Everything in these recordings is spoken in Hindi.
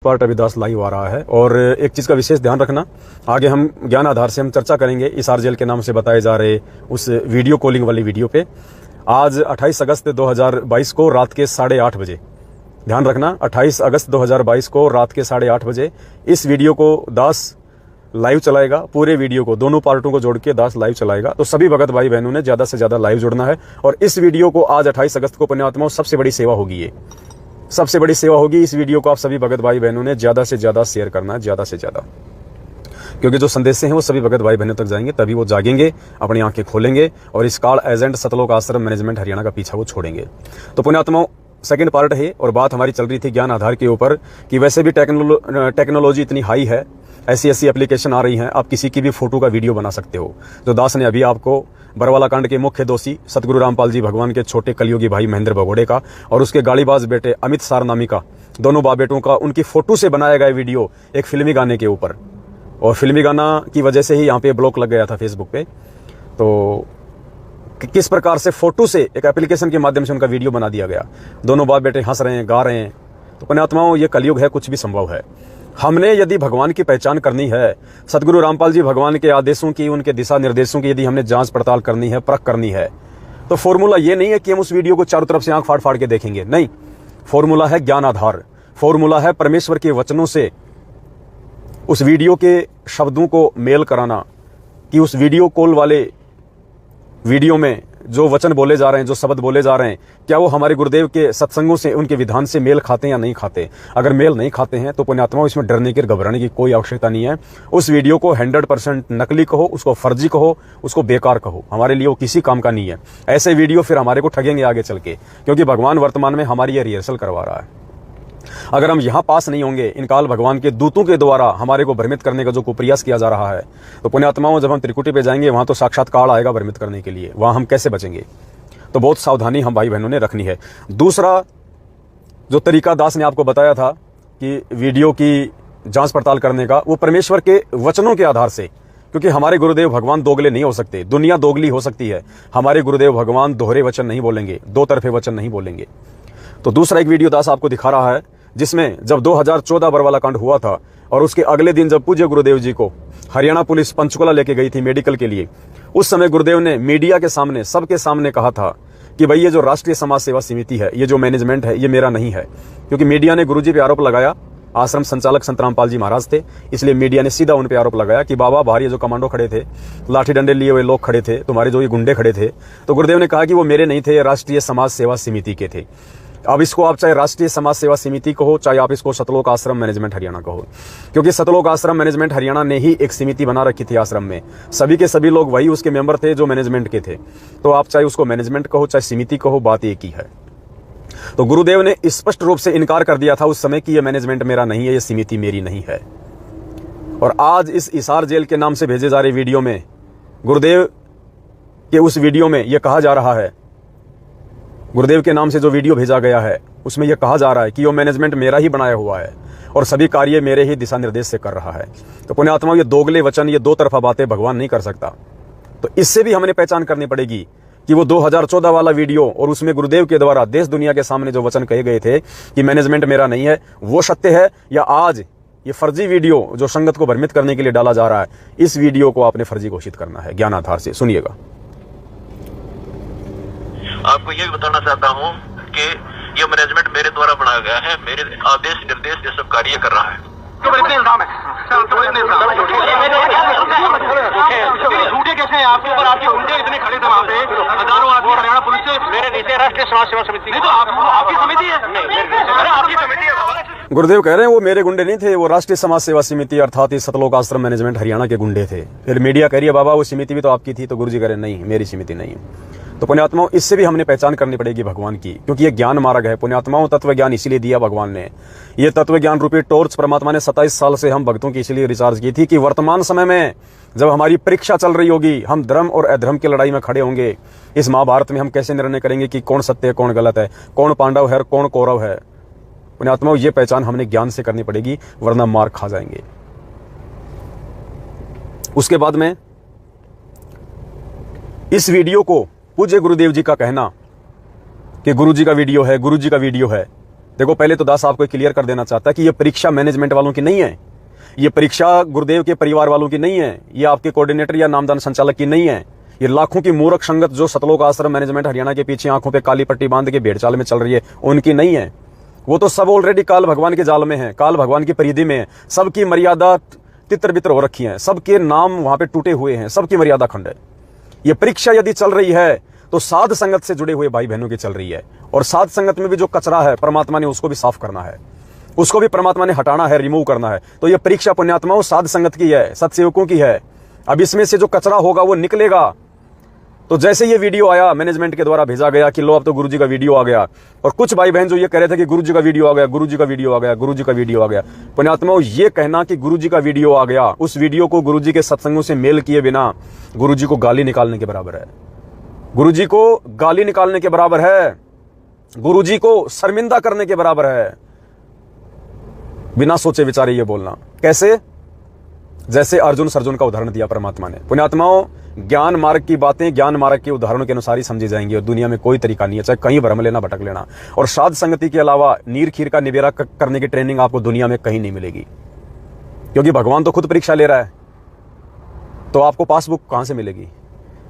पार्ट अभिदास लाइव आ रहा है। और एक चीज़ का विशेष ध्यान रखना, आगे हम ज्ञान आधार से हम चर्चा करेंगे इस जेल के नाम से बताए जा रहे उस वीडियो कॉलिंग वाली वीडियो पे। आज 28 अगस्त 2022 को रात के 8:30 बजे, ध्यान रखना 28 अगस्त 2022 को रात के 8:30 बजे इस वीडियो को दास लाइव चलाएगा। पूरे वीडियो को दोनों पार्टों को जोड़ के दास लाइव चलाएगा। तो सभी भगत भाई बहनों ने ज़्यादा से ज़्यादा लाइव जुड़ना है। और इस वीडियो को आज 28 अगस्त को पुण्यात्माओं सबसे बड़ी सेवा होगी, ये सबसे बड़ी सेवा होगी। इस वीडियो को आप सभी भगत भाई बहनों ने ज़्यादा से ज़्यादा शेयर करना है, ज़्यादा से ज़्यादा, क्योंकि जो संदेश हैं वो सभी भगत भाई बहनों तक जाएंगे, तभी वो जागेंगे, अपनी आंखें खोलेंगे और इस काल एजेंट सतलोक आश्रम मैनेजमेंट हरियाणा का पीछा वो छोड़ेंगे। तो पुण्यात्माओं सेकंड पार्ट है और बात हमारी चल रही थी ज्ञान आधार के ऊपर कि वैसे भी टेक्नोलॉजी इतनी हाई है, ऐसी ऐसी एप्लीकेशन आ रही हैं, आप किसी की भी फोटो का वीडियो बना सकते हो। जो दास ने अभी आपको बरवाला कांड के मुख्य दोषी सतगुरु रामपाल जी भगवान के छोटे कलयुगी भाई महेंद्र भगोड़े का और उसके गाड़ीबाज बेटे अमित सारनामी का, दोनों बाप बेटों का उनकी फोटो से बनाया गया वीडियो एक फिल्मी गाने के ऊपर, और फिल्मी गाना की वजह से ही यहाँ पे ब्लॉक लग गया था फेसबुक पे। तो किस प्रकार से फोटो से एक एप्लीकेशन के माध्यम से उनका वीडियो बना दिया गया, दोनों बाप बेटे हंस रहे हैं, गा रहे हैं। तो पुण्यात्माओं ये कलयुग है, कुछ भी संभव है। हमने यदि भगवान की पहचान करनी है, सतगुरु रामपाल जी भगवान के आदेशों की, उनके दिशा निर्देशों की यदि हमने जांच पड़ताल करनी है, परख करनी है, तो फॉर्मूला ये नहीं है कि हम उस वीडियो को चारों तरफ से आंख फाड़ फाड़ के देखेंगे, नहीं। फॉर्मूला है ज्ञान आधार, फॉर्मूला है परमेश्वर के वचनों से उस वीडियो के शब्दों को मेल कराना कि उस वीडियो कॉल वाले वीडियो में जो वचन बोले जा रहे हैं, जो शब्द बोले जा रहे हैं, क्या वो हमारे गुरुदेव के सत्संगों से, उनके विधान से मेल खाते हैं या नहीं खाते। अगर मेल नहीं खाते हैं तो पुण्यात्माओं इसमें डरने की, घबराने की कोई आवश्यकता नहीं है। उस वीडियो को 100% नकली कहो, उसको फर्जी कहो, उसको बेकार कहो, हमारे लिए वो किसी काम का नहीं है। ऐसे वीडियो फिर हमारे को ठगेंगे आगे चल के, क्योंकि भगवान वर्तमान में हमारी ये रिहर्सल करवा रहा है। अगर हम यहाँ पास नहीं होंगे, इन काल भगवान के दूतों के द्वारा हमारे को भ्रमित करने का जो कुप्रयास किया जा रहा है, तो पुण्यात्माओं जब हम त्रिकुटी पे जाएंगे वहां तो साक्षात काल आएगा भ्रमित करने के लिए, वहां हम कैसे बचेंगे। तो बहुत सावधानी हम भाई बहनों ने रखनी है। दूसरा जो तरीका दास ने आपको बताया था कि वीडियो की जांच पड़ताल करने का, वो परमेश्वर के वचनों के आधार से, क्योंकि हमारे गुरुदेव भगवान दोगले नहीं हो सकते, दुनिया दोगली हो सकती है, हमारे गुरुदेव भगवान दोहरे वचन नहीं बोलेंगे, दो तरफे वचन नहीं बोलेंगे। तो दूसरा एक वीडियो दास आपको दिखा रहा है जिसमें जब 2014 बरवाला कांड हुआ था और उसके अगले दिन जब पूज्य गुरुदेव जी को हरियाणा पुलिस पंचकुला लेके गई थी मेडिकल के लिए, उस समय गुरुदेव ने मीडिया के सामने, सबके सामने कहा था कि भाई ये जो राष्ट्रीय समाज सेवा समिति है, ये जो मैनेजमेंट है, ये मेरा नहीं है। क्योंकि मीडिया ने गुरुजी पे आरोप लगाया, आश्रम संचालक संत रामपाल जी महाराज थे, इसलिए मीडिया ने सीधा उन पे आरोप लगाया कि बाबा बाहर ये जो कमांडो खड़े थे, लाठी डंडे लिए हुए लोग खड़े थे, तुम्हारे जो ये गुंडे खड़े थे, तो गुरुदेव ने कहा कि वो मेरे नहीं थे, राष्ट्रीय समाज सेवा समिति के थे। अब इसको आप चाहे राष्ट्रीय समाज सेवा समिति कहो, चाहे आप इसको सतलोक आश्रम मैनेजमेंट हरियाणा कहो, क्योंकि सतलोक आश्रम मैनेजमेंट हरियाणा ने ही एक समिति बना रखी थी आश्रम में, सभी के सभी लोग वही उसके मेंबर थे जो मैनेजमेंट के थे। तो आप चाहे उसको मैनेजमेंट कहो, चाहे समिति कहो, बात एक ही है। तो गुरुदेव ने स्पष्ट रूप से इनकार कर दिया था उस समय कि यह मैनेजमेंट मेरा नहीं है, यह समिति मेरी नहीं है। और आज इस इसार जेल के नाम से भेजे जा रहे वीडियो में, गुरुदेव के उस वीडियो में यह कहा जा रहा है, गुरुदेव के नाम से जो वीडियो भेजा गया है उसमें यह कहा जा रहा है कि यो मैनेजमेंट मेरा ही बनाया हुआ है और सभी कार्य मेरे ही दिशा निर्देश से कर रहा है। तो पुण्यात्माओं ये दोगले वचन, ये दो तरफा बातें भगवान नहीं कर सकता। तो इससे भी हमें पहचान करनी पड़ेगी कि वो 2014 वाला वीडियो और उसमें गुरुदेव के द्वारा देश दुनिया के सामने जो वचन कहे गए थे कि मैनेजमेंट मेरा नहीं है, वो सत्य है, या आज ये फर्जी वीडियो जो संगत को भ्रमित करने के लिए डाला जा रहा है, इस वीडियो को आपने फर्जी घोषित करना है ज्ञान आधार से। सुनिएगा। आपको ये बताना चाहता हूँ कि ये मैनेजमेंट मेरे द्वारा बनाया गया है, मेरे आदेश निर्देश ये सब कार्य कर रहा है। इतने इल्जाम है, झूठे कैसे हैं आपके ऊपर? आपके गुंडे इतने खड़े थे वहाँ पे, हजारों आदमी हरियाणा पुलिस से। मेरे नीचे राष्ट्रीय समाज सेवा समिति नहीं, तो आपकी समिति है, आपकी समिति है। गुरुदेव कह रहे हैं वो मेरे गुंडे नहीं थे, वो राष्ट्रीय समाज सेवा समिति अर्थात इस सतलोक आश्रम मैनेजमेंट हरियाणा के गुंडे थे। फिर मीडिया कह रही है बाबा वो समिति भी तो आपकी थी, तो गुरुजी कह रहे नहीं मेरी समिति नहीं है। तो पुण्यात्माओं इससे भी हमने पहचान करनी पड़ेगी भगवान की, क्योंकि ये ज्ञान मार्ग है। पुण्यात्माओं तत्व ज्ञान इसीलिए दिया भगवान ने, ये तत्व ज्ञान रूपी टॉर्च परमात्मा ने 27 साल से हम भक्तों की इसीलिए रिचार्ज की थी कि वर्तमान समय में जब हमारी परीक्षा चल रही होगी, हम धर्म और अधर्म की लड़ाई में खड़े होंगे। इस महाभारत में हम कैसे निर्णय करेंगे कि कौन सत्य है, कौन गलत है, कौन पांडव है, कौन कौरव है। पुण्यात्माओं ये पहचान हमने ज्ञान से करनी पड़ेगी, वरना मार खा जाएंगे। उसके बाद में इस वीडियो को पूज्य गुरुदेव जी का कहना कि गुरुजी का वीडियो है, गुरुजी का वीडियो है, देखो, पहले तो दास आपको क्लियर कर देना चाहता है कि ये परीक्षा मैनेजमेंट वालों की नहीं है, ये परीक्षा गुरुदेव के परिवार वालों की नहीं है, ये आपके कोऑर्डिनेटर या नामदान संचालक की नहीं है। ये लाखों की मूर्ख संगत जो सतलोक आश्रम मैनेजमेंट हरियाणा के पीछे आंखों पे काली पट्टी बांध के भेड़चाल में चल रही है, उनकी नहीं है। वो तो सब ऑलरेडी काल भगवान के जाल में है, काल भगवान की परिधि में है। सबकी मर्यादा तितर बितर हो रखी है, सबके नाम वहां पे टूटे हुए हैं, सबकी मर्यादा खंड है। ये परीक्षा यदि चल रही है तो साध संगत से जुड़े हुए भाई बहनों की चल रही है, और साध संगत में भी जो कचरा है परमात्मा ने उसको भी साफ करना है, उसको भी परमात्मा ने हटाना है, रिमूव करना है। तो ये परीक्षा पुण्यात्माओं साध संगत की है, सत्सेवकों की है। अब इसमें से जो कचरा होगा वो निकलेगा। तो जैसे ये वीडियो आया, मैनेजमेंट के द्वारा भेजा गया कि लो अब तो गुरुजी का वीडियो आ गया, और कुछ भाई बहन जो ये कह रहे थे कि गुरुजी का वीडियो आ गया, गुरुजी का वीडियो आ गया, गुरुजी का वीडियो आ गया। पुण्यात्माओं, ये कहना कि गुरुजी का वीडियो आ गया, उस वीडियो को गुरुजी के सत्संगों से मेल किए बिना गुरुजी को गाली निकालने के बराबर है। गुरुजी को गाली निकालने के बराबर है, गुरुजी को शर्मिंदा करने के बराबर है। बिना सोचे विचारे ये बोलना कैसे? जैसे अर्जुन सर्जुन का उदाहरण दिया परमात्मा ने। पुण्यात्माओं, ज्ञान मार्ग की बातें ज्ञान मार्ग के उदाहरणों के अनुसार ही समझी जाएंगी, और दुनिया में कोई तरीका नहीं है, चाहे कहीं भ्रम लेना, भटक लेना। और साध संगति के अलावा नीर खीर का निबेरा करने की ट्रेनिंग आपको दुनिया में कहीं नहीं मिलेगी, क्योंकि भगवान तो खुद परीक्षा ले रहा है। तो आपको पासबुक कहां से मिलेगी?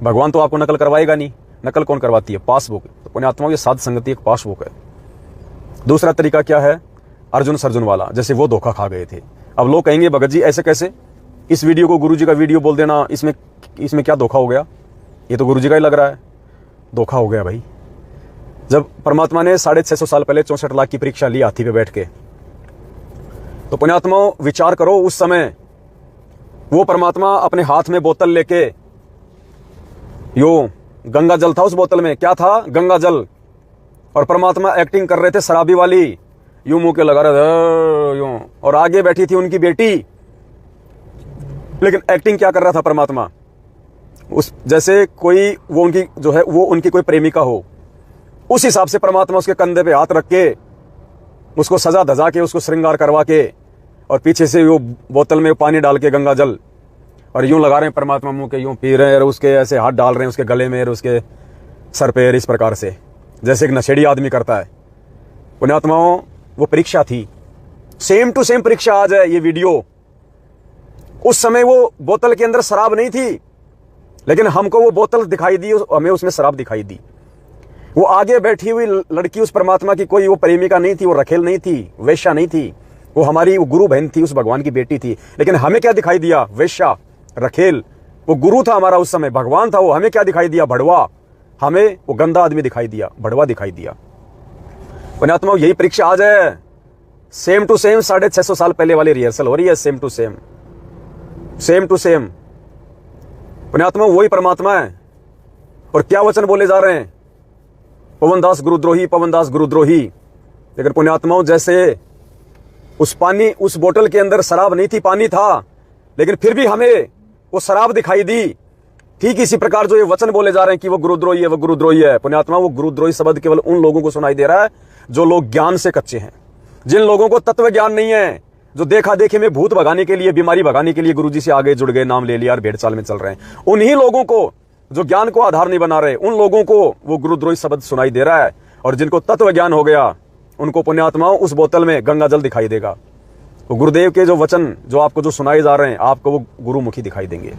भगवान तो आपको नकल करवाएगा नहीं। नकल कौन करवाती है? पासबुक। तो पुण्यात्माओं, ये साध संगति एक पासबुक है। दूसरा तरीका क्या है? अर्जुन सर्जुन वाला, जैसे वो धोखा खा गए थे। अब लोग कहेंगे भगत जी ऐसे कैसे, इस वीडियो को गुरुजी का वीडियो बोल देना, इसमें क्या धोखा हो गया? ये तो गुरुजी का ही लग रहा है। धोखा हो गया भाई। जब परमात्मा ने 650 साल पहले 64 लाख की परीक्षा ली हाथी पे बैठ के, तो पुण्यात्माओं विचार करो, उस समय वो परमात्मा अपने हाथ में बोतल लेके, यो गंगा जल था, उस बोतल में क्या था? गंगा जल। और परमात्मा एक्टिंग कर रहे थे शराबी वाली, यूं मुंह के लगा रहे थे यूं, और आगे बैठी थी उनकी बेटी। लेकिन एक्टिंग क्या कर रहा था परमात्मा? उस जैसे कोई वो उनकी जो है वो उनकी कोई प्रेमिका हो, उस हिसाब से परमात्मा उसके कंधे पे हाथ रख के उसको सजा धजा के, उसको श्रृंगार करवा के, और पीछे से वो बोतल में पानी डाल के गंगा जल, और यूं लगा रहे हैं परमात्मा मुंह के, यूं पी रहे हैं, और उसके ऐसे हाथ डाल रहे हैं उसके गले में और उसके सर पे, इस प्रकार से जैसे एक नशेड़ी आदमी करता है। पुण्यात्माओं, वो परीक्षा थी, सेम टू सेम परीक्षा आज है ये वीडियो। उस समय वो बोतल के अंदर शराब नहीं थी, लेकिन हमको वो बोतल दिखाई दी, हमें उसमें शराब दिखाई दी। वो आगे बैठी हुई लड़की उस परमात्मा की कोई वो प्रेमिका नहीं थी, वो रखेल नहीं थी, वेश्या नहीं थी, वो हमारी वो गुरु बहन थी, उस भगवान की बेटी थी। लेकिन हमें क्या दिखाई दिया? वेश्या, रखेल। वो गुरु था हमारा उस समय, भगवान था वो, हमें क्या दिखाई दिया? भड़वा। हमें वो गंदा आदमी दिखाई दिया, भड़वा दिखाई दिया। पुण्यात्माओं, यही परीक्षा आज है, सेम टू सेम 650 साल पहले वाली रिहर्सल हो रही है, same to same, same to same. पुण्यात्माओं, वही परमात्मा है। और क्या वचन बोले जा रहे हैं? पवनदास गुरुद्रोही, पवनदास गुरुद्रोही। लेकिन पुण्यात्माओं, जैसे उस पानी, उस बोतल के अंदर शराब नहीं थी, पानी था, लेकिन फिर भी हमें वो शराब दिखाई दी। ठीक इसी प्रकार जो ये वचन बोले जा रहे हैं कि वो गुरुद्रोही है, वो गुरुद्रोही है। पुण्यात्मा, वो गुरुद्रोही शब्द केवल उन लोगों को सुनाई दे रहा है जो लोग ज्ञान से कच्चे हैं, जिन लोगों को तत्व ज्ञान नहीं है, जो देखा देखे में भूत भगाने के लिए, बीमारी भगाने के लिए गुरुजी से आगे जुड़ गए, नाम ले लिया और भेड़चाल में चल रहे हैं। उन्हीं लोगों को, जो ज्ञान को आधार नहीं बना रहे, उन लोगों को वो गुरुद्रोही शब्द सुनाई दे रहा है। और जिनको तत्व ज्ञान हो गया, उनको पुण्यात्माओं उस बोतल में गंगा जल दिखाई देगा। तो गुरुदेव के जो वचन जो आपको जो सुनाए जा रहे हैं, आपको वो गुरुमुखी दिखाई देंगे,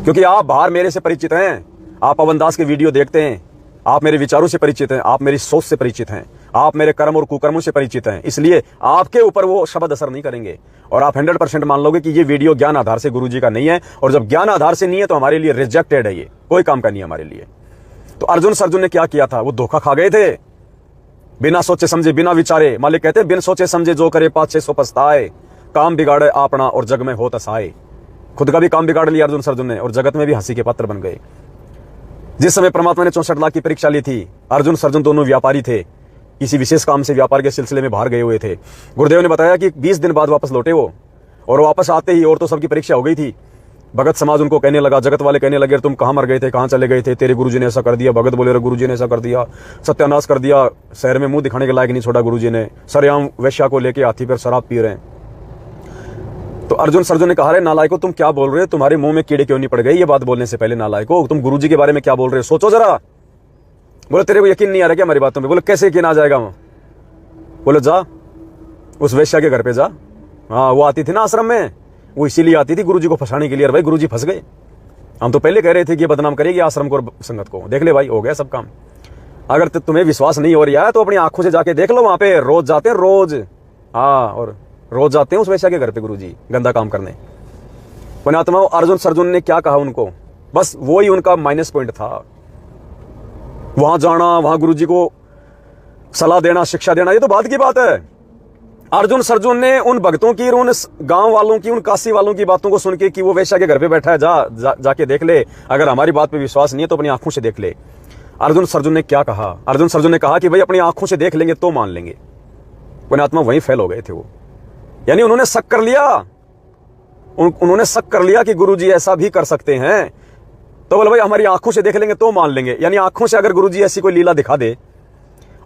क्योंकि आप बाहर मेरे से परिचित हैं, आप पवनदास के वीडियो देखते हैं, आप मेरे विचारों से परिचित हैं, आप मेरी सोच से परिचित हैं, आप मेरे कर्म और कुकर्मों से परिचित हैं। इसलिए आपके ऊपर वो शब्द असर नहीं करेंगे, और आप 100% मान लोगे कि ये वीडियो ज्ञान आधार से गुरुजी का नहीं है। और जब ज्ञान आधार से नहीं है तो हमारे लिए रिजेक्टेड है, ये कोई काम का नहीं है हमारे लिए। तो अर्जुन सर्जुन ने क्या किया था? वो धोखा खा गए थे, बिना सोचे समझे, बिना विचारे। मालिक कहते बिन सोचे समझे जो करे 500 पछताए, काम बिगाड़े अपना और जग में हो तसाए। खुद का भी काम बिगाड़ लिया अर्जुन सर्जुन ने, और जगत में भी हंसी के पात्र बन गए। जिस समय परमात्मा ने 64 लाख की परीक्षा ली थी, अर्जुन सर्जुन दोनों व्यापारी थे, किसी विशेष काम से व्यापार के सिलसिले में बाहर गए हुए थे। गुरुदेव ने बताया कि 20 दिन बाद वापस लौटे वो, और वापस आते ही और तो सबकी परीक्षा हो गई थी। भगत समाज उनको कहने लगा, जगत वाले कहने लगे, तुम कहां मर गए थे, कहां चले गए थे, तेरे गुरुजी ने ऐसा कर दिया। भगत बोले, गुरुजी ने ऐसा कर दिया, सत्यानाश कर दिया, शहर में मुंह दिखाने के लायक नहीं छोड़ा गुरुजी ने, सरेआम वेश्या को लेके हाथी पर शराब पी रहे हैं। तो अर्जुन सर्जुन ने कहा, रे नालायको तुम क्या बोल रहे हो, तुम्हारे मुंह में कीड़े क्यों नहीं पड़ गए ये बात बोलने से पहले? नालायको, तुम गुरुजी के बारे में क्या बोल रहे हो, सोचो जरा। बोले, तेरे को यकीन नहीं आ रहा क्या हमारी बातों में? बोले, कैसे यकीन आ जाएगा? बोले जा उस वेश्या के घर पे जा। हाँ, वो आती थी ना आश्रम में, वो इसीलिए आती थी गुरुजी को फंसाने के लिए। और भाई गुरुजी फंस गए। हम तो पहले कह रहे थे कि ये बदनाम करेगी आश्रम को और संगत को। देख ले भाई, हो गया सब काम। अगर तुम्हें विश्वास नहीं हो रहा है तो अपनी आंखों से जाके देख लो, वहां पे रोज जाते हैं, रोज। हाँ, और रोज जाते हैं उस वैश्या के घर पे गुरुजी गंदा काम करने। पुण्यात्मा अर्जुन सर्जुन ने क्या कहा उनको, बस वो ही उनका माइनस पॉइंट था। वहां जाना, वहां गुरुजी को सलाह देना, शिक्षा देना, ये तो बात की बात है। अर्जुन सर्जुन ने उन भक्तों की, उन गांव वालों की, उन काशी वालों की बातों को सुन के कि वो वैश्या के घर पे बैठा है, जाके देख ले। अगर हमारी बात पे विश्वास नहीं है तो अपनी आंखों से देख ले। अर्जुन सर्जुन ने क्या कहा? अर्जुन सर्जुन ने कहा कि भाई अपनी आंखों से देख लेंगे तो मान लेंगे। पुण्यात्मा वहीं फेल हो गए थे वो। यानी उन्होंने शक कर लिया, उन्होंने शक कर लिया कि गुरुजी ऐसा भी कर सकते हैं। तो बोले भाई हमारी आंखों से देख लेंगे तो मान लेंगे। यानी आंखों से अगर गुरुजी ऐसी कोई लीला दिखा दे,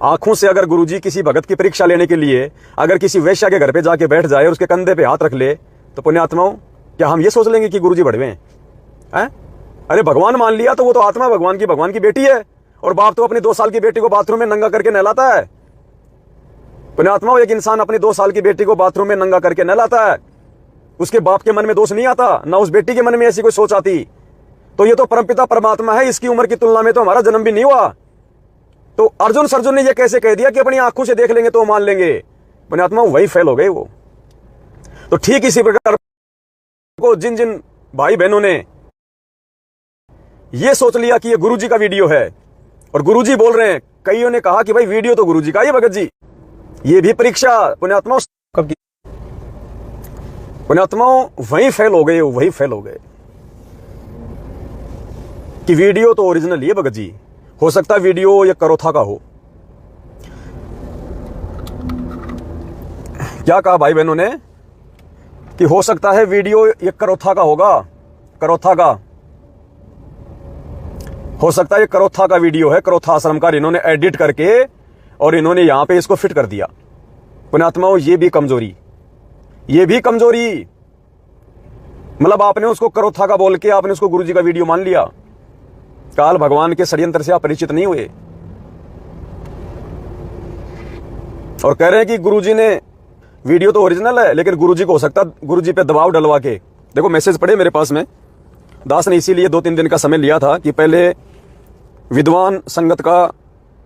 आंखों से अगर गुरुजी किसी भगत की परीक्षा लेने के लिए अगर किसी वेश्या के घर पे जाके बैठ जाए और उसके कंधे पे हाथ रख ले, तो पुण्यात्माओं क्या हम ये सोच लेंगे कि गुरुजी भड़वे हैं? अरे भगवान मान लिया तो वो तो आत्मा भगवान की बेटी है। और बाप तो अपनी 2 साल की बेटी को बाथरूम में नंगा करके नहलाता है। पुण्यात्माओं, एक इंसान अपनी 2 साल की बेटी को बाथरूम में नंगा करके नहलाता है, उसके बाप के मन में दोष नहीं आता, ना उस बेटी के मन में ऐसी कोई सोच आती। तो ये तो परमपिता परमात्मा है, इसकी उम्र की तुलना में तो हमारा जन्म भी नहीं हुआ। तो अर्जुन सर्जुन ने ये कैसे कह दिया कि अपनी आंखों से देख लेंगे तो मान लेंगे? पुण्यात्मा वही फेल हो गए वो। तो ठीक इसी प्रकार को जिन जिन भाई बहनों ने ये सोच लिया कि ये गुरुजी का वीडियो है और गुरुजी बोल रहे हैं, कईयों ने कहा कि भाई वीडियो तो गुरुजी का ही भगत जी, ये भी परीक्षा पुण्यात्मा कब की? पुण्यात्माओं वही फेल हो गए कि वीडियो तो ओरिजिनल ही है भगत जी। हो सकता है वीडियो ये करोथा का हो। क्या कहा भाई बहनों ने कि हो सकता है वीडियो ये करोथा का होगा, करोथा का हो सकता है, ये करोथा का वीडियो है, करोथा आश्रम का। इन्होंने एडिट करके और इन्होंने यहां पे इसको फिट कर दिया। पुण्यात्माओं ये भी कमजोरी, मतलब आपने उसको करोथा का बोल के आपने उसको गुरुजी का वीडियो मान लिया। काल भगवान के षड्यंत्र से आप परिचित नहीं हुए और कह रहे हैं कि गुरुजी ने वीडियो तो ओरिजिनल है, लेकिन गुरुजी को हो सकता गुरुजी पे दबाव डलवा के। देखो मैसेज पड़े मेरे पास में, दास ने इसीलिए 2-3 दिन का समय लिया था कि पहले विद्वान संगत का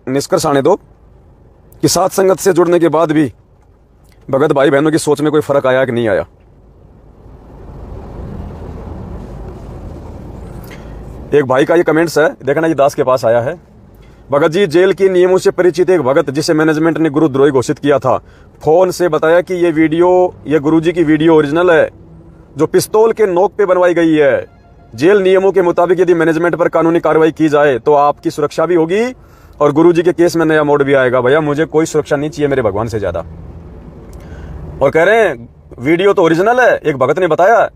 निष्कर्ष आने दो कि साथ संगत से जुड़ने के बाद भी भगत भाई बहनों की सोच में कोई फर्क आया कि नहीं आया। एक भाई का ये कमेंट्स है, देखना, ये दास के पास आया है। भगत जी, जेल के नियमों से परिचित एक भगत जिसे मैनेजमेंट ने गुरुद्रोही घोषित किया था, फोन से बताया कि ये वीडियो, ये गुरुजी की वीडियो ओरिजिनल है जो पिस्तौल के नोक पे बनवाई गई है। जेल नियमों के मुताबिक यदि मैनेजमेंट पर कानूनी कार्रवाई की जाए तो आपकी सुरक्षा भी होगी और गुरुजी के केस में नया मोड भी आएगा। भैया मुझे कोई सुरक्षा नहीं चाहिए मेरे भगवान से ज्यादा। और कह रहे हैं वीडियो तो ओरिजिनल है, एक भगत ने बताया,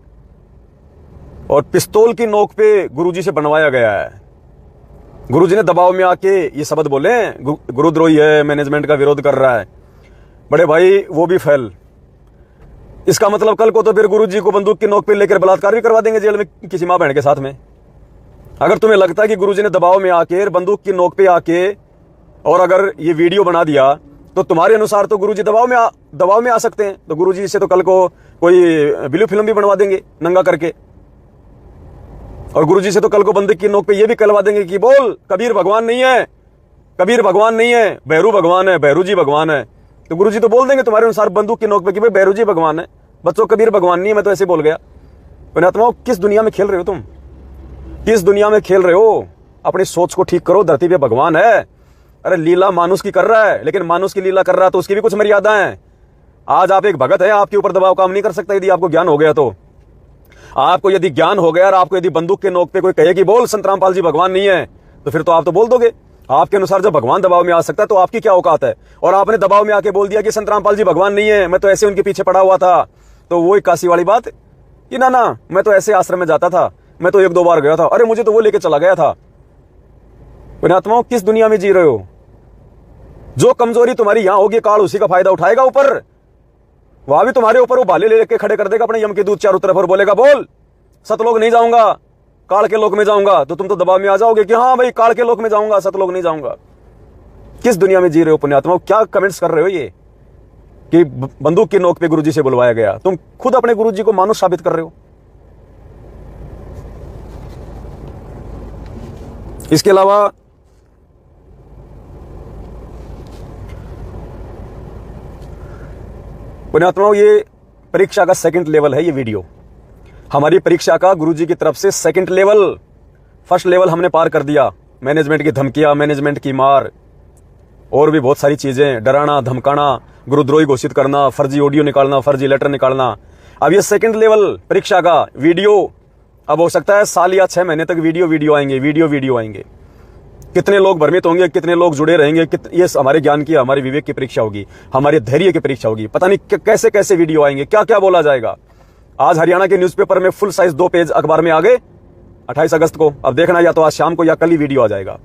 और पिस्तौल की नोक पे गुरुजी से बनवाया गया है। गुरुजी ने दबाव में आके ये शब्द बोले, गुरुद्रोही है, मैनेजमेंट का विरोध कर रहा है। बड़े भाई वो भी फेल। इसका मतलब कल को तो फिर गुरुजी को बंदूक की नोक पे लेकर बलात्कार भी करवा देंगे जेल में किसी मां बहन के साथ में। अगर तुम्हें लगता है कि गुरुजी ने दबाव में आके, बंदूक की नोक पे आके और अगर ये वीडियो बना दिया तो तुम्हारे अनुसार तो गुरुजी दबाव में आ सकते हैं, तो गुरुजी से तो कल को कोई ब्लू फिल्म भी बनवा देंगे नंगा करके, और गुरुजी से तो कल को बंदूक की नोक पे ये भी कहलवा देंगे कि बोल कबीर भगवान नहीं है, कबीर भगवान नहीं है, भैरू भगवान है, भैरू जी भगवान है। तो गुरुजी तो बोल देंगे तुम्हारे अनुसार बंदूक की नोक पे कि भाई भैरू जी भगवान है, बच्चों कबीर भगवान नहीं है, मैं तो ऐसे बोल गया। पुण्यात्माओं किस दुनिया में खेल रहे हो तुम, किस दुनिया में खेल रहे हो? अपनी सोच को ठीक करो, धरती पे भगवान है। अरे लीला मानुष की कर रहा है, लेकिन मानुष की लीला कर रहा है तो उसकी भी कुछ मर्यादा है। आज आप एक भगत है, आपके ऊपर दबाव काम नहीं कर सकता। यदि आपको ज्ञान हो गया तो, आपको यदि ज्ञान हो गया और आपको यदि बंदूक के नोक पे कोई कहे कि बोल संत रामपाल जी भगवान नहीं है, तो फिर तो आप तो बोल दोगे। आपके अनुसार जब भगवान दबाव में आ सकता है तो आपकी क्या औकात है? और आपने दबाव में आके बोल दिया कि संत रामपाल जी भगवान नहीं है, मैं तो ऐसे उनके पीछे पड़ा हुआ था। तो वो एक काशी वाली बात कि ना मैं तो ऐसे आश्रम में जाता था, मैं तो 1-2 बार गया था, अरे मुझे तो वो लेके चला गया था। पुण्यात्माओं किस दुनिया में जी रहे हो? जो कमजोरी तुम्हारी यहां होगी, काल उसी का फायदा उठाएगा ऊपर। वहां भी तुम्हारे ऊपर वो भाले लेके खड़े कर देगा अपने यम के दूत चारों तरफ और बोलेगा बोल सतलोक नहीं जाऊंगा, काल के लोक में जाऊंगा। तो तुम तो दबाव में आ जाओगे कि हाँ भाई काल के लोक में जाऊंगा, सतलोक नहीं जाऊंगा। किस दुनिया में जी रहे हो पुण्यात्माओं? क्या कमेंट्स कर रहे हो ये? कि बंदूक की नोक पे गुरुजी से बुलवाया गया। तुम खुद अपने गुरुजी को मानुष साबित कर रहे हो। इसके अलावा पुण्यात्माओं, ये परीक्षा का सेकंड लेवल है। ये वीडियो हमारी परीक्षा का गुरुजी की तरफ से सेकंड लेवल, फर्स्ट लेवल हमने पार कर दिया। मैनेजमेंट की धमकियां, मैनेजमेंट की मार और भी बहुत सारी चीजें, डराना, धमकाना, गुरुद्रोही घोषित करना, फर्जी ऑडियो निकालना, फर्जी लेटर निकालना। अब ये सेकंड लेवल परीक्षा का वीडियो, अब हो सकता है साल या 6 महीने तक वीडियो आएंगे, वीडियो आएंगे। कितने लोग भ्रमित होंगे, कितने लोग जुड़े रहेंगे। ये हमारे ज्ञान की, हमारे विवेक की परीक्षा होगी, हमारे धैर्य की परीक्षा होगी। पता नहीं कैसे कैसे वीडियो आएंगे, क्या क्या बोला जाएगा। आज हरियाणा के न्यूज़पेपर में फुल साइज 2 पेज अखबार में आ गए 28 अगस्त को। अब देखना या तो आज शाम को या कल ही वीडियो आ जाएगा,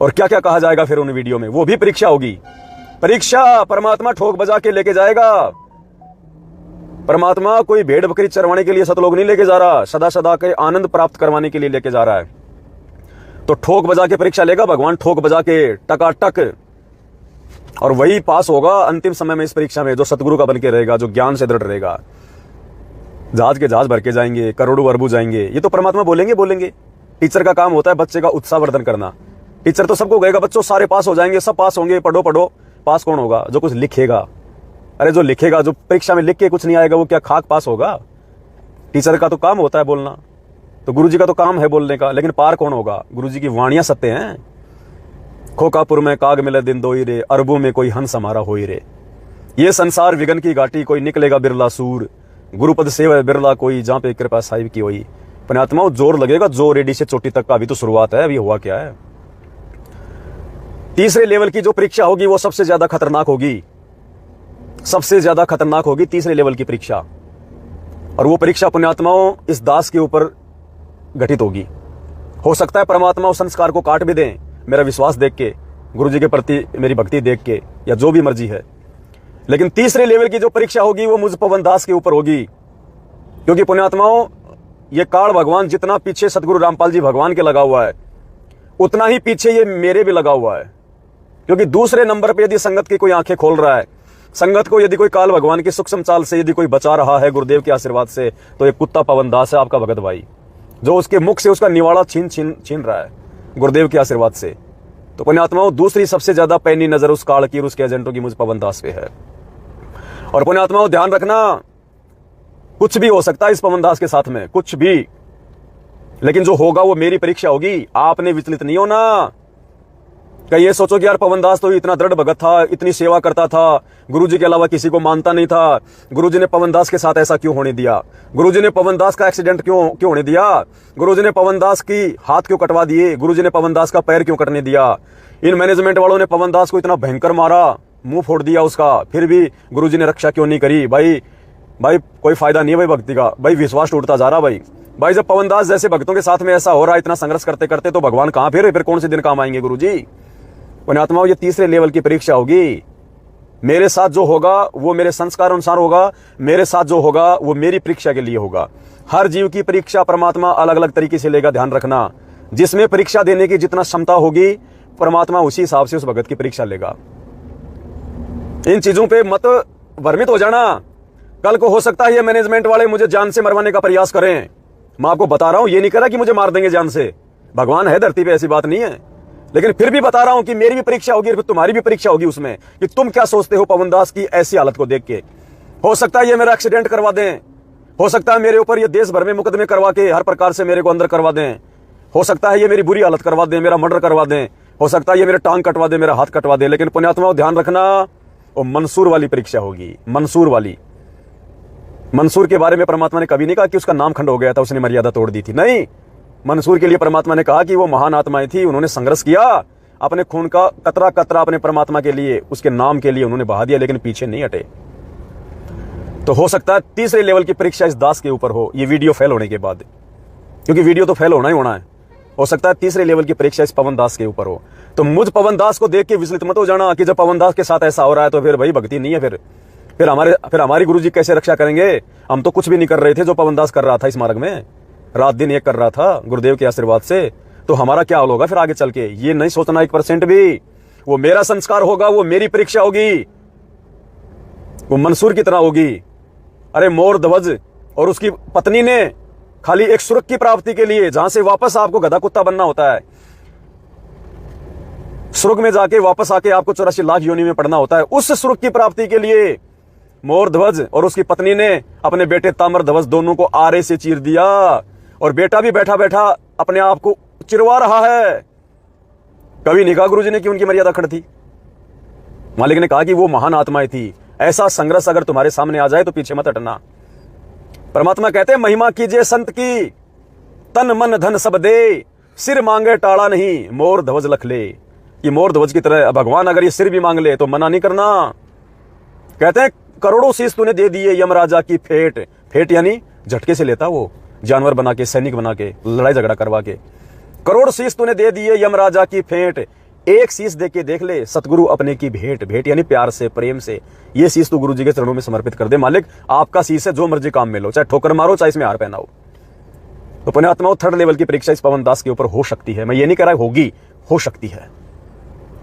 और क्या क्या कहा जाएगा फिर उन वीडियो में। वो भी परीक्षा होगी। परीक्षा परमात्मा ठोक बजा के लेके जाएगा। परमात्मा कोई भेड़ बकरी चरवाने के लिए सतलोक नहीं लेके जा रहा, सदा सदा के आनंद प्राप्त करवाने के लिए लेके जा रहा है। तो ठोक बजा के परीक्षा लेगा भगवान, ठोक बजा के, टकाटक, और वही पास होगा अंतिम समय में इस परीक्षा में, जो सतगुरु का बन के रहेगा, जो ज्ञान से दृढ़ रहेगा। जहाज के जहाज भर के जाएंगे, करोड़ों अरबों जाएंगे, ये तो परमात्मा बोलेंगे। टीचर का काम होता है बच्चे का उत्साहवर्धन करना। टीचर तो सबको कहेगा बच्चों सारे पास हो जाएंगे, सब पास होंगे, पढ़ो। पास कौन होगा? जो कुछ लिखेगा। अरे जो लिखेगा, जो परीक्षा में लिख के कुछ नहीं आएगा, वो क्या खाक पास होगा? टीचर का तो काम होता है बोलना, तो गुरुजी का तो काम है बोलने का, लेकिन पार कौन होगा? गुरुजी की वाणियां सत्य हैं। खोकापुर में काग मिले दिन दोई रे, अरबों में कोई हंस हमारा होई रे। ये संसार विगन की घाटी, कोई निकलेगा बिरला सूर, गुरुपद सेवा बिरला कोई, जहां पे कृपा साहिब की होई। पुण्यात्माओं, जोर लगेगा, जोर एडी से चोटी तक का। अभी तो शुरुआत है, अभी हुआ क्या है। तीसरे लेवल की जो परीक्षा होगी वो सबसे ज्यादा खतरनाक होगी, सबसे ज्यादा खतरनाक होगी तीसरे लेवल की परीक्षा। और वो परीक्षा पुण्यात्माओं इस दास के ऊपर घटित होगी। हो सकता है परमात्मा उस संस्कार को काट भी दें, मेरा विश्वास देख के, गुरुजी के प्रति मेरी भक्ति देख के, या जो भी मर्जी है। लेकिन तीसरे लेवल की जो परीक्षा होगी वो मुझ पवन दास के ऊपर होगी। क्योंकि पुण्यात्माओं, ये काल भगवान जितना पीछे सतगुरु रामपाल जी भगवान के लगा हुआ है, उतना ही पीछे ये मेरे भी लगा हुआ है। क्योंकि दूसरे नंबर पे यदि संगत की कोई आंखें खोल रहा है, संगत को यदि कोई काल भगवान की सूक्ष्म चाल से यदि कोई बचा रहा है गुरुदेव के आशीर्वाद से, तो एक कुत्ता पवन दास है, आपका भगत भाई, जो उसके मुख से उसका निवाड़ा छीन रहा है गुरुदेव के आशीर्वाद से। तो पुण्यात्माओं, दूसरी सबसे ज्यादा पैनी नजर उस काल की, उसके एजेंटों की मुझ पवन दास पे है। और पुण्यात्माओं, ध्यान रखना, कुछ भी हो सकता है इस पवन दास के साथ में, कुछ भी, लेकिन जो होगा वो मेरी परीक्षा होगी। आपने विचलित नहीं होना। कहीं ये सोचो कि यार पवन दास तो इतना दृढ़ भगत था, इतनी सेवा करता था, गुरुजी के अलावा किसी को मानता नहीं था, गुरुजी ने पवन दास के साथ ऐसा क्यों होने दिया? गुरुजी ने पवन दास का एक्सीडेंट क्यों होने दिया? गुरुजी ने पवन दास की हाथ क्यों कटवा दिए? गुरुजी ने पवन दास का पैर क्यों कटने दिया? इन मैनेजमेंट वालों ने पवन दास को इतना भयंकर मारा, मुंह फोड़ दिया उसका, फिर भी गुरुजी ने रक्षा क्यों नहीं करी? भाई कोई फायदा नहीं है भाई भक्ति का, भाई विश्वास टूटता जा रहा भाई। जब पवन दास जैसे भक्तों के साथ में ऐसा हो रहा है, इतना संघर्ष करते करते, तो भगवान कहां फिर कौन से दिन काम आएंगे गुरुजी? पुण्यात्माओं, ये तीसरे लेवल की परीक्षा होगी। मेरे साथ जो होगा वो मेरे संस्कार अनुसार होगा, मेरे साथ जो होगा वो मेरी परीक्षा के लिए होगा। हर जीव की परीक्षा परमात्मा अलग अलग तरीके से लेगा, ध्यान रखना। जिसमें परीक्षा देने की जितना क्षमता होगी, परमात्मा उसी हिसाब से उस भगत की परीक्षा लेगा। इन चीजों पे मत भ्रमित हो जाना। कल को हो सकता है ये मैनेजमेंट वाले मुझे जान से मरवाने का प्रयास करें। मैं आपको बता रहा हूं, ये नहीं कह रहा कि मुझे मार देंगे जान से, भगवान है धरती पे, ऐसी बात नहीं है। लेकिन फिर भी बता रहा हूं कि मेरी भी परीक्षा होगी, तुम्हारी भी परीक्षा होगी उसमें, कि तुम क्या सोचते हो पवन दास की ऐसी हालत को देख के। हो सकता है ये मेरा एक्सीडेंट करवा दें, हो सकता है मेरे ऊपर ये देश भर में मुकदमे करवा के हर प्रकार से मेरे को अंदर करवा दें, हो सकता है ये मेरी बुरी हालत करवा दें, मेरा मर्डर करवा दें, हो सकता है ये मेरे टांग कटवा दे, मेरा हाथ कटवा दे। लेकिन पुण्यात्माओं, ध्यान रखना, वो मंसूर वाली परीक्षा होगी, मंसूर वाली। मंसूर के बारे में परमात्मा ने कभी नहीं कहा कि उसका नाम खंड हो गया था, उसने मर्यादा तोड़ दी थी। नहीं, मंसूर के लिए परमात्मा ने कहा कि वो महान आत्माएं थी, उन्होंने संघर्ष किया, अपने खून का कतरा कतरा अपने परमात्मा के लिए, उसके नाम के लिए उन्होंने बहा दिया, लेकिन पीछे नहीं हटे। तो हो सकता है तीसरे लेवल की परीक्षा इस दास के ऊपर हो, ये वीडियो फेल होने के बाद, क्योंकि वीडियो तो फेल होना ही होना है। हो सकता है तीसरे लेवल की परीक्षा इस पवन दास के ऊपर हो। तो मुझ पवन दास को देख के विचलित मत हो जाना कि जब पवन दास के साथ ऐसा हो रहा है तो फिर भाई भक्ति नहीं है, फिर हमारी गुरुजी कैसे रक्षा करेंगे? हम तो कुछ भी नहीं कर रहे थे जो पवन दास कर रहा था इस मार्ग में, रात दिन एक कर रहा था गुरुदेव के आशीर्वाद से। तो हमारा क्या हाल होगा फिर आगे चल के? ये नहीं सोचना 1% भी। वो मेरा संस्कार होगा, वो मेरी परीक्षा होगी। वो मंसूर की तरह होगी। अरे मोर ध्वज और उसकी पत्नी ने खाली एक स्वर्ग की प्राप्ति के लिए, जहां से वापस आपको गधा कुत्ता बनना होता है, स्वर्ग में जाके वापस आके आपको 84 लाख योनि में पड़ना होता है, उस स्वर्ग की प्राप्ति के लिए मोर ध्वज और उसकी पत्नी ने अपने बेटे ताम्र ध्वज दोनों को आरे से चीर दिया। और बेटा भी बैठा बैठा अपने आप को चिरवा रहा है। कभी नहीं कहा गुरुजी ने कि उनकी मर्यादा खड़ी थी। मालिक ने कहा कि वो महान आत्माएं थी। ऐसा संघर्ष अगर तुम्हारे सामने आ जाए तो पीछे मत हटना। परमात्मा कहते हैं महिमा कीजिए संत की, तन मन धन सब दे, सिर मांगे टाड़ा नहीं, मोर ध्वज लख ले। कि मोर ध्वज की तरह भगवान अगर ये सिर भी मांग ले तो मना नहीं करना। कहते हैं करोड़ों शीश तूने दे दिए यमराजा की फेट। फेट यानी झटके से लेता वो, जानवर बना के, सैनिक बना के, लड़ाई झगड़ा करवा के। करोड़ शीश तूने दे दिए यमराजा की फेट, एक शीश दे के देख ले सतगुरु अपने की भेंट। भेंट यानी प्यार से, प्रेम से। ये शीश तो गुरु जी के चरणों में समर्पित कर दे। मालिक आपका शीश है, जो मर्जी काम में लो, चाहे ठोकर मारो चाहे इसमें हार पहनाओ। तो पुण्यात्माओं, थर्ड लेवल की परीक्षा इस पवन दास के ऊपर हो सकती है। मैं ये नहीं कह रहा होगी, हो सकती है।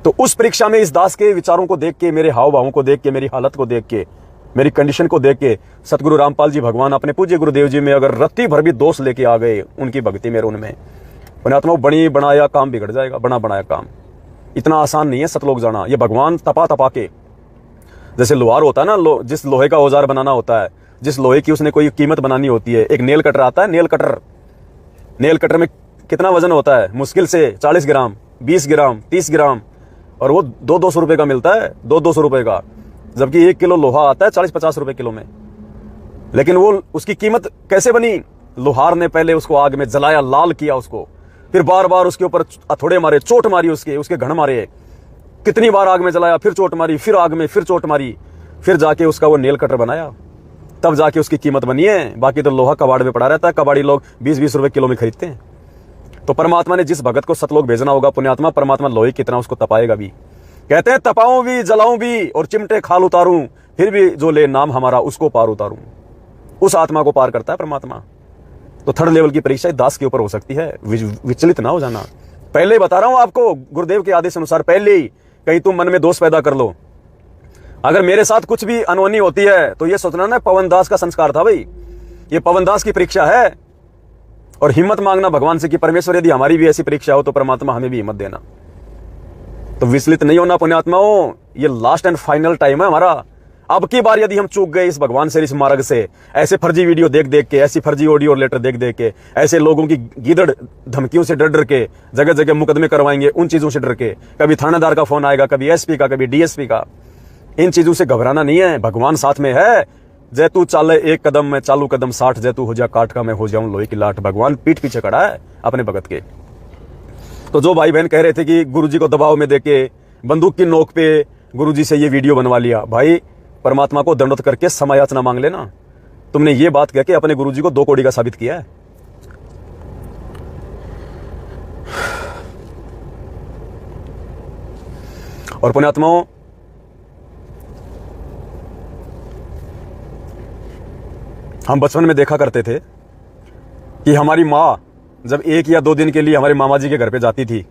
तो उस परीक्षा में इस दास के विचारों को देख के, मेरे हाव भावों को देख के, मेरी हालत को देख के, मेरी कंडीशन को देख के सतगुरु रामपाल जी भगवान अपने पूज्य गुरुदेव जी में अगर रत्ती भर भी दोष लेके आ गए उनकी भक्ति में, उनमें पुण्यात्माओं, बनी बनाया काम बिगड़ जाएगा। बना बनाया काम इतना आसान नहीं है सतलोक जाना। ये भगवान तपा तपा के, जैसे लोहार होता है ना, जिस लोहे का औजार बनाना होता है, जिस लोहे की उसने कोई कीमत बनानी होती है। एक नेल कटर आता है, नेल कटर। नेल कटर में कितना वजन होता है? मुश्किल से 40 ग्राम, 20 ग्राम, 30 ग्राम, और वो 200 रुपए का मिलता है, 200 रुपए का। जबकि 1 किलो लोहा आता है 40-50 रुपए किलो में। लेकिन वो उसकी कीमत कैसे बनी? लोहार ने पहले उसको आग में जलाया, लाल किया उसको, फिर बार बार उसके ऊपर हथौड़े मारे, चोट मारी, उसके घण मारे, कितनी बार आग में जलाया, फिर चोट मारी, फिर आग में, फिर चोट मारी, फिर जाके उसका वो नेल कटर बनाया। तब जाके उसकी कीमत बनी है। बाकी तो लोहा कबाड़ में पड़ा रहता है। कबाड़ी लोग 20-20 रुपए किलो में खरीदते हैं। तो परमात्मा ने जिस भगत को सतलोक भेजना होगा पुण्यात्मा, परमात्मा लोहे कितना उसको तपाएगा भी। कहते हैं तपाऊं भी, जलाऊं भी और चिमटे खाल उतारूं, फिर भी जो ले नाम हमारा उसको पार उतारूं। उस आत्मा को पार करता है परमात्मा। तो थर्ड लेवल की परीक्षा दास के ऊपर हो सकती है। विचलित ना हो जाना। पहले बता रहा हूं आपको, गुरुदेव के आदेश अनुसार पहले ही कहीं तुम मन में दोष पैदा कर लो। अगर मेरे साथ कुछ भी अनहोनी होती है तो ये सोचना ना पवन दास का संस्कार था भाई, ये पवन दास की परीक्षा है। और हिम्मत मांगना भगवान से कि परमेश्वर यदि हमारी भी ऐसी परीक्षा हो तो परमात्मा हमें भी हिम्मत देना। तो विचलित नहीं होना पुण्यात्माओं। ये लास्ट एंड फाइनल टाइम है हमारा। अब की बार यदि हम चूक गए इस भगवान से, इस मार्ग से, ऐसे फर्जी वीडियो देख देख के, ऐसी फर्जी ऑडियो और लेटर देख देख के, ऐसे लोगों की गीदड़ धमकियों से डर डर के, जगह जगह मुकदमे करवाएंगे उन चीजों से डर के, कभी थानेदार का फोन आएगा, कभी एसपी का, कभी डीएसपी का। इन चीजों से घबराना नहीं है। भगवान साथ में है। जय तू चाले एक कदम, मैं चालू कदम 60, जय तू हो जा काट का, मैं हो जाऊं लोहे की लाट। भगवान पीठ पीछे खड़ा है अपने भगत के। तो जो भाई बहन कह रहे थे कि गुरुजी को दबाव में देके, बंदूक की नोक पे गुरुजी से ये वीडियो बनवा लिया, भाई परमात्मा को दंडवत करके समय याचना मांग लेना। तुमने ये बात कह के अपने गुरुजी को 2 कौड़ी का साबित किया है। और पुण्यात्माओं, हम बचपन में देखा करते थे कि हमारी माँ जब 1 या 2 दिन के लिए हमारे मामा जी के घर पे जाती थी,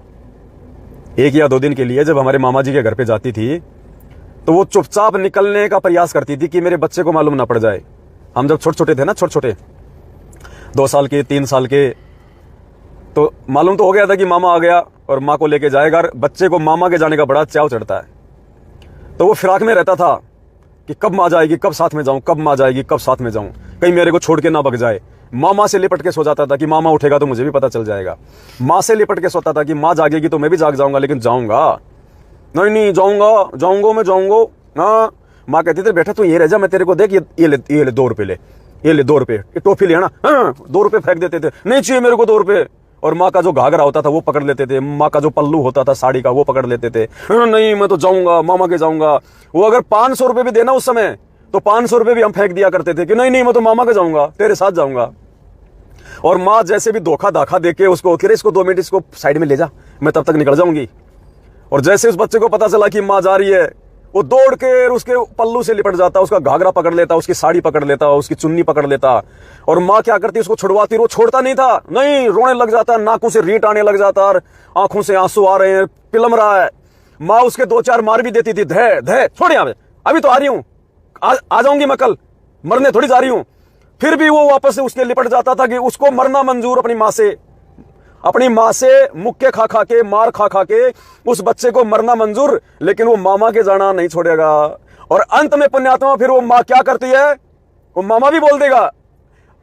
1 या 2 दिन के लिए जब हमारे मामा जी के घर पे जाती थी, तो वो चुपचाप निकलने का प्रयास करती थी कि मेरे बच्चे को मालूम ना पड़ जाए। हम जब छोटे छोटे थे ना, छोटे छोटे 2 साल के, 3 साल के, तो मालूम तो हो गया था कि मामा आ गया और माँ को लेके जाएगा। बच्चे को मामा के जाने का बड़ा चाव चढ़ता है। तो वो फिराक में रहता था कि कब माँ जाएगी, कब साथ में जाऊं, कब माँ जाएगी, कब साथ में जाऊं, कहीं मेरे को छोड़ के ना भग जाए। मामा से लिपट के सो जाता था कि मामा उठेगा तो मुझे भी पता चल जाएगा। माँ से लिपट के सोता था कि माँ जागेगी तो मैं भी जाग जाऊंगा, लेकिन जाऊंगा नहीं, जाऊंगा मैं जाऊंगा। हाँ, माँ कहती थी बेटा तू ये रह जा, मैं तेरे को देख, ये ले 2 रुपए ले, ये ले 2 रुपए, ये टॉफी ले ना। हाँ, 2 रुपए फेंक देते थे, नहीं चाहिए मेरे को 2 रुपए। और माँ का जो घाघरा होता था वो पकड़ लेते थे, माँ का जो पल्लू होता था साड़ी का वो पकड़ लेते थे। नहीं मैं तो जाऊंगा, मामा के जाऊंगा। वो अगर 500 रुपए भी देना उस समय, तो 500 रुपए भी हम फेंक दिया करते थे कि नहीं मैं तो मामा के जाऊंगा, तेरे साथ जाऊंगा। और माँ जैसे भी धोखा दाखा देके उसको, इसको 2 मिनट इसको साइड में ले जा, मैं तब तक निकल जाऊंगी। और जैसे उस बच्चे को पता चला कि माँ जा रही है, वो दौड़ के उसके पल्लू से लिपट जाता, उसका घाघरा पकड़ लेता, उसकी साड़ी पकड़ लेता, उसकी चुन्नी पकड़ लेता। और माँ क्या करती, उसको छुड़वाती, वो छोड़ता नहीं था, नहीं, रोने लग जाता, नाकों से रीट आने लग जाता, और आंखों से आंसू आ रहे हैं, पिलम रहा है। माँ उसके 2-4 मार भी देती थी, धे छोड़ यहाँ पे, अभी तो आ रही हूँ, आ जाऊंगी मैं कल, मरने थोड़ी जा रही हूं। फिर भी वो वापस से उसके लिपट जाता था कि उसको मरना मंजूर, अपनी मां से मुक्के खा खा के, मार खा खा के उस बच्चे को मरना मंजूर, लेकिन वो मामा के जाना नहीं छोड़ेगा। और अंत में पुण्यात्मा फिर वो मां क्या करती है, वो मामा भी बोल देगा,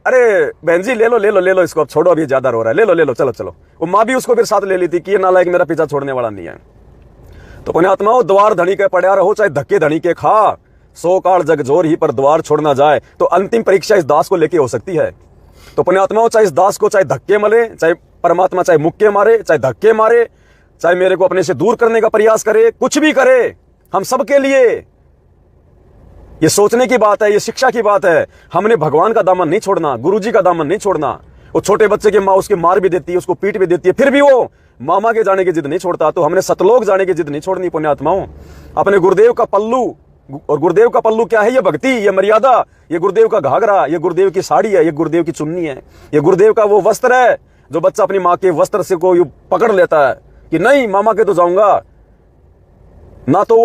अरे बहन जी ले लो इसको, अब छोड़ो, अभी ज्यादा रो रहा है, ले लो चलो। वो मां भी उसको फिर साथ ले ली थी कि ये नालायक मेरा पीछा छोड़ने वाला नहीं है। तो पुण्यात्माओं, द्वार धनी के पड़ा रहो, चाहे धक्के धनी के खा, 100 काल जग जोर ही पर द्वार छोड़ना जाए। तो अंतिम परीक्षा इस दास को लेके हो सकती है। तो पुण्यात्माओं, चाहे इस दास को चाहे धक्के मले, चाहे परमात्मा चाहे मुक्के मारे, चाहे धक्के मारे, चाहे मेरे को अपने से दूर करने का प्रयास करे, कुछ भी करे, हम सबके लिए ये सोचने की बात है, ये शिक्षा की बात है। हमने भगवान का दामन नहीं छोड़ना, गुरुजी का दामन नहीं छोड़ना। वो छोटे बच्चे की माँ उसकी मार भी देती है, उसको पीट भी देती है, फिर भी वो मामा के जाने की जिद नहीं छोड़ता। तो हमने सतलोक जाने की जिद नहीं छोड़नी पुण्यात्माओं। अपने गुरुदेव का पल्लू, और गुरुदेव का पल्लू क्या है, ये भक्ति, ये मर्यादा, ये गुरुदेव का घाघरा, ये गुरुदेव की साड़ी है, ये गुरुदेव की चुन्नी है, ये गुरुदेव का वो वस्त्र है जो बच्चा अपनी माँ के वस्त्र से को पकड़ लेता है कि नहीं मामा के तो जाऊंगा ना। तो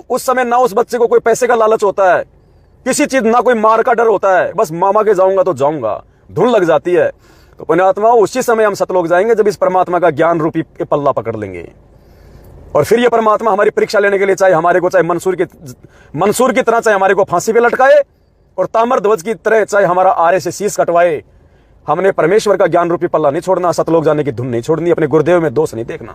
उस समय ना उस बच्चे को कोई पैसे का लालच होता है, किसी चीज, ना कोई मार का डर होता है, बस मामा के जाऊंगा तो जाऊंगा, धुन लग जाती है। तो पुण्यात्मा, उसी समय हम सतलोक जाएंगे जब इस परमात्मा का ज्ञान रूपी पल्ला पकड़ लेंगे। और फिर ये परमात्मा हमारी परीक्षा लेने के लिए चाहे हमारे को, चाहे मंसूर की तरह, चाहे हमारे को फांसी पे लटकाए, और ताम्रध्वज की तरह चाहे हमारा आरे से शीश कटवाए, हमने परमेश्वर का ज्ञान रूपी पल्ला नहीं छोड़ना, सतलोक जाने की धुन नहीं छोड़नी, अपने गुरुदेव में दोष नहीं देखना।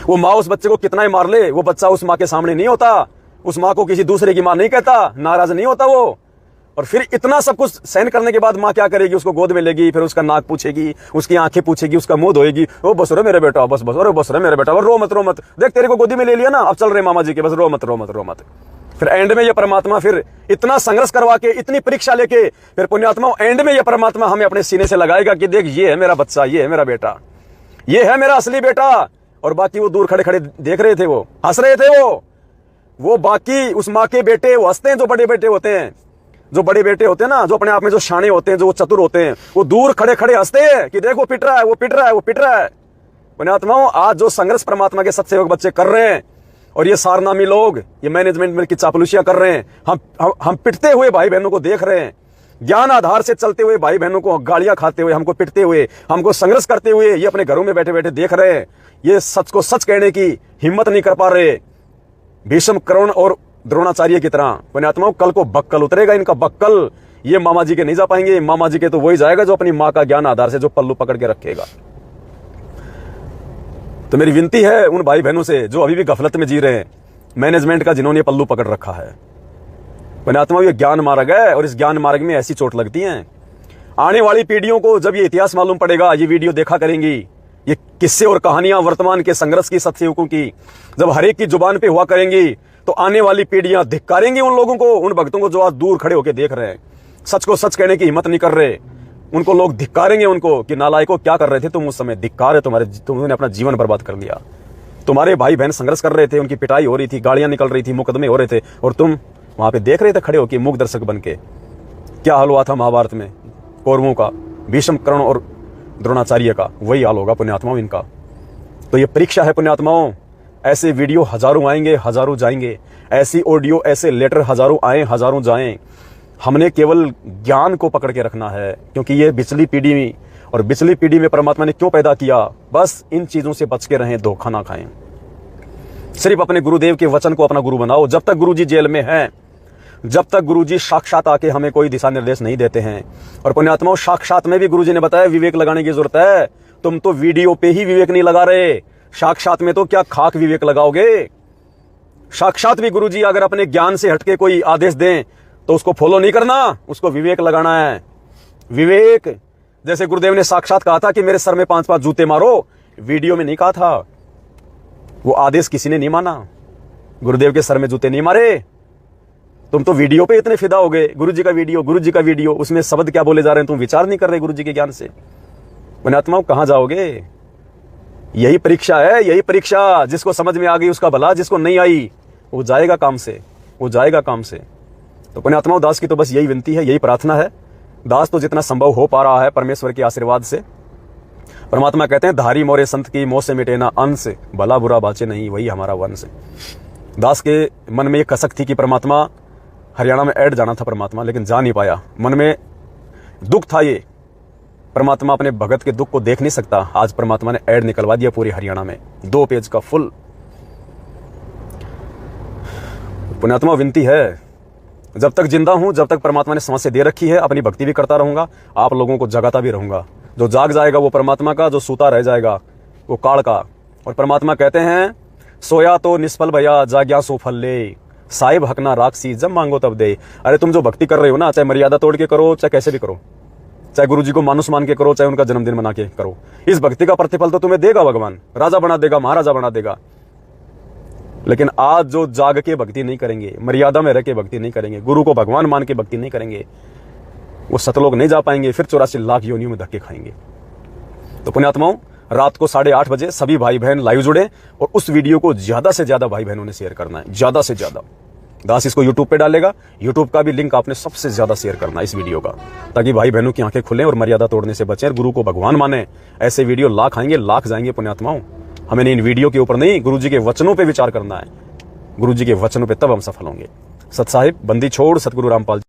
वो माँ उस बच्चे को कितना ही मार ले, वो बच्चा उस माँ के सामने नहीं होता, उस माँ को किसी दूसरे की माँ नहीं कहता, नाराज नहीं होता वो। और फिर इतना सब कुछ सहन करने के बाद माँ क्या करेगी, उसको गोद में लेगी, फिर उसका नाक पूछेगी, उसकी आंखें पूछेगी, उसका मुंह धोएगी, ओ बस रे मेरे बेटा, बस रे मेरे बेटा, रो मत, देख तेरे को गोदी में ले लिया ना, अब चल रहे मामा जी के, बस रो मत। फिर एंड में ये परमात्मा फिर इतना संघर्ष करवा के, इतनी परीक्षा लेके, फिर पुण्यात्मा एंड में ये परमात्मा हमें अपने सीने से लगाएगा कि देख ये है मेरा बच्चा, ये है मेरा बेटा, ये है मेरा असली बेटा। और बाकी वो दूर खड़े खड़े देख रहे थे, वो हंस रहे थे, वो बाकी उस माँ के बेटे वो हंसते हैं, जो बड़े बेटे होते हैं, जो बड़े बेटे होते हैं ना, जो अपने आप में जो शाणे होते हैं, जो चतुर होते हैं, वो दूर खड़े खड़े हंसते हैं कि देखो पिट रहा है। पुण्यात्माओं, आज जो संघर्ष परमात्मा के सत्सेवक बच्चे कर रहे हैं, और ये सारनामी लोग, ये मैनेजमेंट में की चापलूसियां कर रहे हैं, हम पिटते हुए भाई बहनों को देख रहे हैं, ज्ञान आधार से चलते हुए भाई बहनों को गालियां खाते हुए, हमको पिटते हुए, हमको संघर्ष करते हुए, ये अपने घरों में बैठे बैठे देख रहे हैं। ये सच को सच कहने की हिम्मत नहीं कर पा रहे, भीष्म, कर्ण और द्रोणाचार्य की तरह। पुण्यात्माओं, कल को बक्कल उतरेगा इनका, बक्कल। ये मामा जी के नहीं जा पाएंगे, मामा जी के तो वही जाएगा जो अपनी माँ का ज्ञान आधार से जो पल्लू पकड़ के रखेगा। तो मेरी विनती है उन भाई बहनों से जो अभी भी गफलत में जी रहे हैं, मैनेजमेंट का जिन्होंने पल्लू पकड़ रखा है। पुण्यात्माओं, ये ज्ञान मार्ग है, और इस ज्ञान मार्ग में ऐसी चोट लगती है। आने वाली पीढ़ियों को जब ये इतिहास मालूम पड़ेगा, ये वीडियो देखा करेंगी, ये किस्से और कहानियां वर्तमान के संघर्ष की, सत्सेवकों की, जब हरेक की जुबान पे हुआ करेंगी, तो आने वाली पीढ़ियां धिक्कारेंगी उन लोगों को, उन भक्तों को जो आज दूर खड़े होकर देख रहे हैं, सच को सच कहने की हिम्मत नहीं कर रहे। उनको लोग धिक्कारेंगे उनको कि नालायकों क्या कर रहे थे तुम उस समय, धिक्कार है तुमने अपना जीवन बर्बाद कर लिया। तुम्हारे भाई बहन संघर्ष कर रहे थे, उनकी पिटाई हो रही थी, गाड़ियां निकल रही थी, मुकदमे हो रहे थे, और तुम वहां पे देख रहे थे खड़े होकर मूक दर्शक बन के। क्या हाल हुआ था महाभारत में कौरवों का, भीष्म, कर्ण और द्रोणाचार्य का, वही हाल होगा पुण्यात्माओं इनका। तो ये परीक्षा है पुण्यात्माओं। ऐसे वीडियो हजारों आएंगे, हजारों जाएंगे, ऐसी ऑडियो, ऐसे लेटर हजारों आए, हजारों जाएं। हमने केवल ज्ञान को पकड़ के रखना है, क्योंकि ये बिचली पीढ़ी में, और बिचली पीढ़ी में परमात्मा ने क्यों पैदा किया, बस इन चीजों से बच के रहें, धोखा ना खाएं। सिर्फ अपने गुरुदेव के वचन को अपना गुरु बनाओ। जब तक गुरुजी जेल में हैं, जब तक गुरुजी साक्षात आके हमें कोई दिशा निर्देश नहीं देते हैं, और पुण्यात्माओं साक्षात में भी गुरुजी ने बताया विवेक लगाने की जरूरत है। तुम तो वीडियो पे ही विवेक नहीं लगा रहे, साक्षात में तो क्या खाक विवेक लगाओगे। साक्षात भी गुरुजी अगर अपने ज्ञान से हटके कोई आदेश दें तो उसको फॉलो नहीं करना, उसको विवेक लगाना है। विवेक, जैसे गुरुदेव ने साक्षात कहा था कि मेरे सर में 5-5 जूते मारो, वीडियो में नहीं कहा था, वो आदेश किसी ने नहीं माना, गुरुदेव के सर में जूते नहीं मारे। तुम तो वीडियो पे इतने फिदा हो गए, गुरुजी का वीडियो, उसमें शब्द क्या बोले जा रहे हैं तुम विचार नहीं कर रहे गुरुजी के ज्ञान से। पुण्यात्माओं, कहां जाओगे? यही परीक्षा है, यही परीक्षा। जिसको समझ में आ गई उसका भला, जिसको नहीं आई वो जाएगा काम से, वो जाएगा काम से। तो पुण्यात्माओं, दास की तो बस यही विनती है, यही प्रार्थना है। दास तो जितना संभव हो पा रहा है परमेश्वर के आशीर्वाद से। परमात्मा कहते हैं धारी मोरे संत की मोह से मिटे ना अंश, भला बुरा बाचे नहीं वही हमारा वंश। दास के मन में एक कसक थी कि परमात्मा हरियाणा में ऐड जाना था परमात्मा, लेकिन जा नहीं पाया। मन में दुख था ये, परमात्मा अपने भगत के दुख को देख नहीं सकता। आज परमात्मा ने ऐड निकलवा दिया पूरी हरियाणा में, 2 पेज का फुल। पुण्यात्मा विनती है, जब तक जिंदा हूं, जब तक परमात्मा ने सांसें दे रखी है, अपनी भक्ति भी करता रहूंगा, आप लोगों को जगाता भी रहूंगा। जो जाग जाएगा वो परमात्मा का, जो सूता रह जाएगा वो काल का। और परमात्मा कहते हैं, सोया तो निष्फल भया, जाग्या सो फल ले, साहिब हकना राक्षसी, जब मांगो तब दे। अरे तुम जो भक्ति कर रहे हो ना, चाहे मर्यादा तोड़ के करो, चाहे कैसे भी करो, चाहे गुरुजी को मानुस मान के करो, चाहे उनका जन्मदिन मना के करो, इस भक्ति का प्रतिफल तो तुम्हें देगा भगवान, राजा बना देगा, महाराजा बना देगा। लेकिन आज जो जाग के भक्ति नहीं करेंगे, मर्यादा में रह के भक्ति नहीं करेंगे, गुरु को भगवान मान के भक्ति नहीं करेंगे, वो सतलोक नहीं जा पाएंगे, फिर 84 लाख योनियों में धक्के खाएंगे। तो पुण्यात्माओं, रात को 8:30 बजे सभी भाई बहन लाइव जुड़े और उस वीडियो को ज्यादा से ज्यादा भाई बहनों ने शेयर करना है, ज्यादा से ज्यादा। दास इसको यूट्यूब पे डालेगा, यूट्यूब का भी लिंक आपने सबसे ज्यादा शेयर करना है इस वीडियो का, ताकि भाई बहनों की आंखें खुलें और मर्यादा तोड़ने से बचें, गुरु को भगवान माने। ऐसे वीडियो लाख आएंगे, लाख जाएंगे पुण्यात्माओं। हमें इन वीडियो के ऊपर नहीं, गुरुजी के वचनों पे विचार करना है। गुरुजी के वचनों पे तब हम सफल होंगे। सत साहिब, बंदी छोड़, सतगुरु रामपाल।